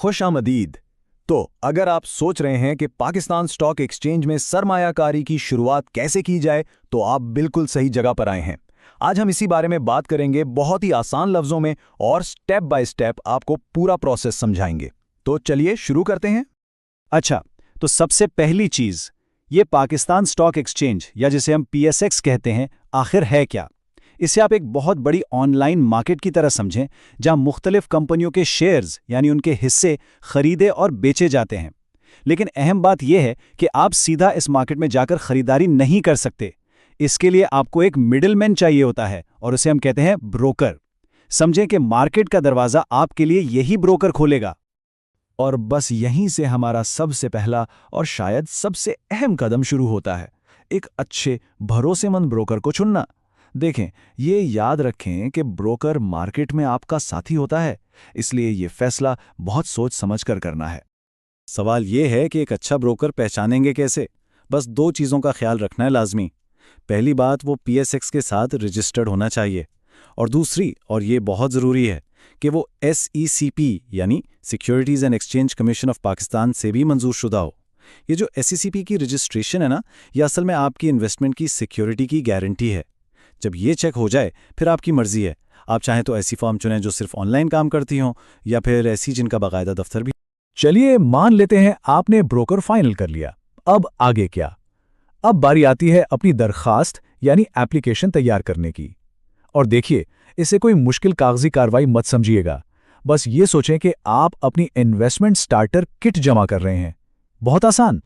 खुशामदीद। तो अगर आप सोच रहे हैं कि पाकिस्तान स्टॉक एक्सचेंज में सरमायाकारी की शुरुआत कैसे की जाए, तो आप बिल्कुल सही जगह पर आए हैं। आज हम इसी बारे में बात करेंगे, बहुत ही आसान लफ्जों में, और स्टेप बाय स्टेप आपको पूरा प्रोसेस समझाएंगे। तो चलिए शुरू करते हैं। अच्छा, तो सबसे पहली चीज, ये पाकिस्तान स्टॉक एक्सचेंज या जिसे हम PSX कहते हैं, आखिर है क्या? इसे आप एक बहुत बड़ी ऑनलाइन मार्केट की तरह समझें, जहां मुख्तलिफ कंपनियों के शेयर्स यानी उनके हिस्से खरीदे और बेचे जाते हैं। लेकिन अहम बात यह है कि आप सीधा इस मार्केट में जाकर खरीदारी नहीं कर सकते। इसके लिए आपको एक मिडिलमैन चाहिए होता है, और उसे हम कहते हैं ब्रोकर। समझें कि मार्केट का दरवाज़ा आपके लिए यही ब्रोकर खोलेगा। और बस यहीं से हमारा सबसे पहला और शायद सबसे अहम कदम शुरू होता है, एक अच्छे भरोसेमंद ब्रोकर को चुनना। देखें, ये याद रखें कि ब्रोकर मार्केट में आपका साथी होता है, इसलिए ये फैसला बहुत सोच समझ कर करना है। सवाल ये है कि एक अच्छा ब्रोकर पहचानेंगे कैसे? बस दो चीज़ों का ख्याल रखना है लाजमी। पहली बात, वो PSX के साथ रजिस्टर्ड होना चाहिए, और दूसरी, और ये बहुत ज़रूरी है, कि वो SECP यानी securities and exchange commission of Pakistan से भी मंजूर शुदा हो। ये जो SECP की रजिस्ट्रेशन है ना, ये असल में आपकी इन्वेस्टमेंट की सिक्योरिटी की गारंटी है। जब ये चेक हो जाए, फिर आपकी मर्जी है। आप चाहें तो ऐसी फर्म चुनें जो सिर्फ ऑनलाइन काम करती हों, या फिर ऐसी जिनका बाकायदा दफ्तर भी। चलिए मान लेते हैं आपने ब्रोकर फाइनल कर लिया। अब आगे क्या? अब बारी आती है अपनी दरखास्त यानी एप्लीकेशन तैयार करने की। और देखिए, इसे कोई मुश्किल कागजी कार्रवाई मत समझिएगा। बस ये सोचें कि आप अपनी इन्वेस्टमेंट स्टार्टर किट जमा कर रहे हैं। बहुत आसान।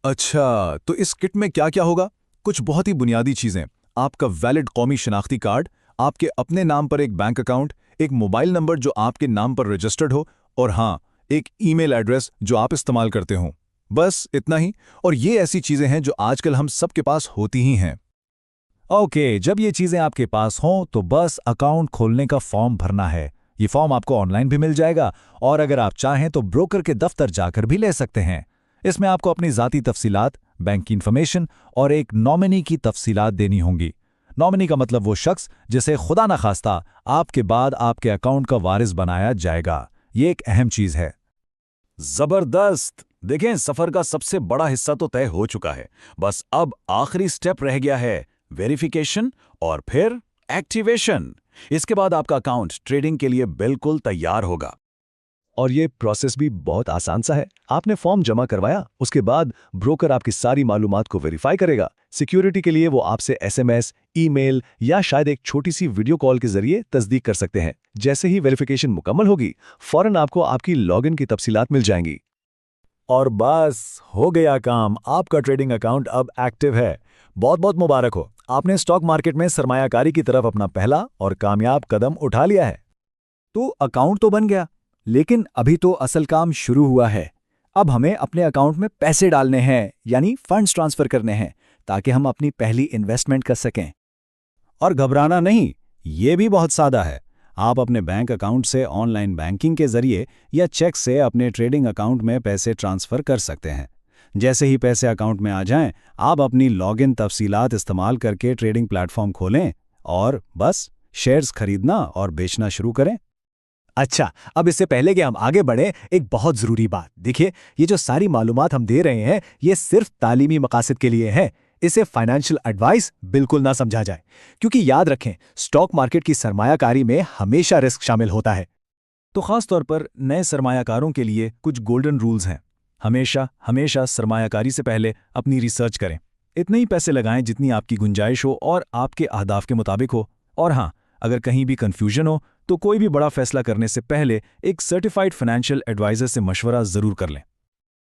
अच्छा, तो इस किट में क्या क्या होगा? कुछ बहुत ही बुनियादी चीजें। आपका वैलिड कौमी शनाख्ती कार्ड, आपके अपने नाम पर एक बैंक अकाउंट, एक मोबाइल नंबर जो आपके नाम पर रजिस्टर्ड हो, और हाँ, एक ईमेल एड्रेस जो आप इस्तेमाल करते हो। बस इतना ही। और ये ऐसी चीजें हैं जो आजकल हम सबके पास होती ही हैं। ओके, जब ये चीजें आपके पास हों, तो बस अकाउंट खोलने का फॉर्म भरना है। ये फॉर्म आपको ऑनलाइन भी मिल जाएगा, और अगर आप चाहें तो ब्रोकर के दफ्तर जाकर भी ले सकते हैं। इसमें आपको अपनी ज़ाती तफसीलात, बैंक की इन्फॉर्मेशन और एक नॉमिनी की तफसीलात देनी होंगी। नॉमिनी का मतलब वो शख्स जिसे खुदा न खास्ता आपके बाद आपके अकाउंट का वारिस बनाया जाएगा। ये एक अहम चीज है। जबरदस्त। देखें, सफर का सबसे बड़ा हिस्सा तो तय हो चुका है। बस अब आखिरी स्टेप रह गया है, वेरिफिकेशन और फिर एक्टिवेशन। इसके बाद आपका अकाउंट ट्रेडिंग के लिए बिल्कुल तैयार होगा। और ये प्रोसेस भी बहुत आसान सा है। आपने फॉर्म जमा करवाया, उसके बाद ब्रोकर आपकी सारी मालूमात को वेरीफाई करेगा। सिक्योरिटी के लिए वो आपसे SMS, ईमेल या शायद एक छोटी सी वीडियो कॉल के जरिए तस्दीक कर सकते हैं। जैसे ही वेरिफिकेशन मुकम्मल होगी, फौरन आपको आपकी लॉगिन की तफसीलात मिल जाएंगी। और बस हो गया काम, आपका ट्रेडिंग अकाउंट अब एक्टिव है। बहुत बहुत मुबारक हो, आपने स्टॉक मार्केट में सरमायाकारी की तरफ अपना पहला और कामयाब कदम उठा लिया है। तो अकाउंट तो बन गया, लेकिन अभी तो असल काम शुरू हुआ है। अब हमें अपने अकाउंट में पैसे डालने हैं, यानी फंड्स ट्रांसफर करने हैं, ताकि हम अपनी पहली इन्वेस्टमेंट कर सकें। और घबराना नहीं, ये भी बहुत सादा है। आप अपने बैंक अकाउंट से ऑनलाइन बैंकिंग के जरिए या चेक से अपने ट्रेडिंग अकाउंट में पैसे ट्रांसफर कर सकते हैं। जैसे ही पैसे अकाउंट में आ जाएं, आप अपनी लॉगिन तफसीलात इस्तेमाल करके ट्रेडिंग प्लेटफॉर्म खोलें और बस शेयर्स खरीदना और बेचना शुरू करें। अच्छा, अब इससे पहले कि हम आगे बढ़ें, एक बहुत ज़रूरी बात। देखिए, ये जो सारी मालूमात हम दे रहे हैं, ये सिर्फ तालीमी मकासद के लिए है। इसे फाइनेंशियल एडवाइस बिल्कुल ना समझा जाए, क्योंकि याद रखें, स्टॉक मार्केट की सरमायाकारी में हमेशा रिस्क शामिल होता है। तो खास तौर पर नए सरमायाकारों के लिए कुछ गोल्डन रूल्स हैं। हमेशा सरमायाकारी से पहले अपनी रिसर्च करें। इतने ही पैसे लगाएं जितनी आपकी गुंजाइश हो और आपके अहदाफ के मुताबिक हो। और हाँ, अगर कहीं भी कंफ्यूजन हो, तो कोई भी बड़ा फैसला करने से पहले एक सर्टिफाइड फाइनेंशियल एडवाइजर से मशवरा जरूर कर लें।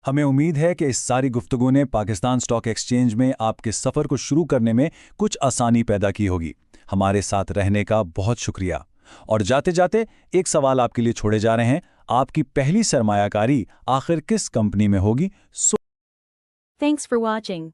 हमें उम्मीद है कि इस सारी गुफ्तगू ने पाकिस्तान स्टॉक एक्सचेंज में आपके सफ़र को शुरू करने में कुछ आसानी पैदा की होगी। हमारे साथ रहने का बहुत शुक्रिया। और जाते जाते एक सवाल आपके लिए छोड़े जा रहे हैं, आपकी पहली सरमायाकारी आखिर किस कंपनी में होगी? Thanks for watching.